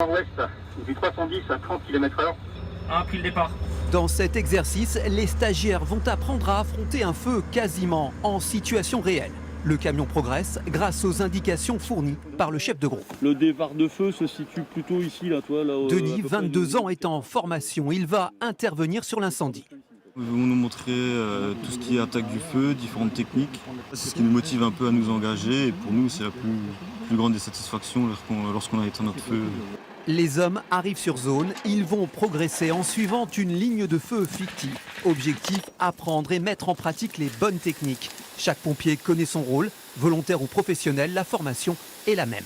Nord-ouest, du 310 à 30 km/h. Pris le départ. Dans cet exercice, les stagiaires vont apprendre à affronter un feu quasiment en situation réelle. Le camion progresse grâce aux indications fournies par le chef de groupe. Le départ de feu se situe plutôt ici, là, toi, là. Denis, 22 ans, est en formation. Il va intervenir sur l'incendie. Ils vont nous montrer tout ce qui est attaque du feu, différentes techniques. C'est ce qui nous motive un peu à nous engager. Et pour nous, c'est la plus grande des satisfactions lorsqu'on a éteint notre feu. Les hommes arrivent sur zone. Ils vont progresser en suivant une ligne de feu fictive. Objectif, apprendre et mettre en pratique les bonnes techniques. Chaque pompier connaît son rôle. Volontaire ou professionnel, la formation est la même.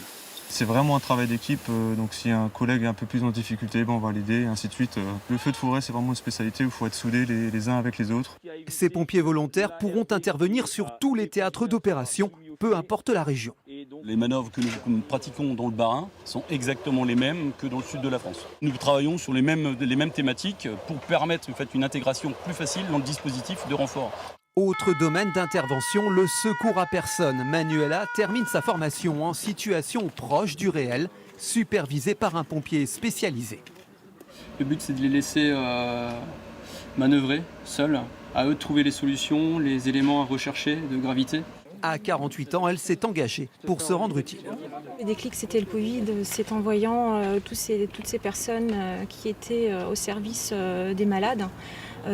C'est vraiment un travail d'équipe, donc si un collègue est un peu plus en difficulté, on va l'aider, et ainsi de suite. Le feu de forêt, c'est vraiment une spécialité où il faut être soudés les uns avec les autres. Ces pompiers volontaires pourront intervenir sur tous les théâtres d'opération, peu importe la région. Les manœuvres que nous pratiquons dans le Bas-Rhin sont exactement les mêmes que dans le sud de la France. Nous travaillons sur les mêmes thématiques pour permettre en fait, une intégration plus facile dans le dispositif de renfort. Autre domaine d'intervention, le secours à personne. Manuela termine sa formation en situation proche du réel, supervisée par un pompier spécialisé. Le but, c'est de les laisser manœuvrer seuls, à eux de trouver les solutions, les éléments à rechercher de gravité. À 48 ans, elle s'est engagée pour se rendre utile. Le déclic, c'était le Covid. C'est en voyant toutes ces personnes qui étaient au service des malades.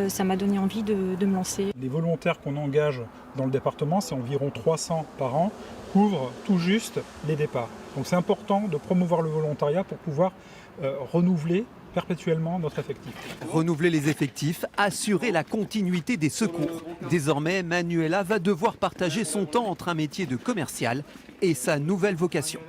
Ça m'a donné envie de me lancer. Les volontaires qu'on engage dans le département, c'est environ 300 par an, couvrent tout juste les départs. Donc c'est important de promouvoir le volontariat pour pouvoir renouveler perpétuellement notre effectif. Renouveler les effectifs, assurer la continuité des secours. Désormais, Manuela va devoir partager son temps entre un métier de commercial et sa nouvelle vocation.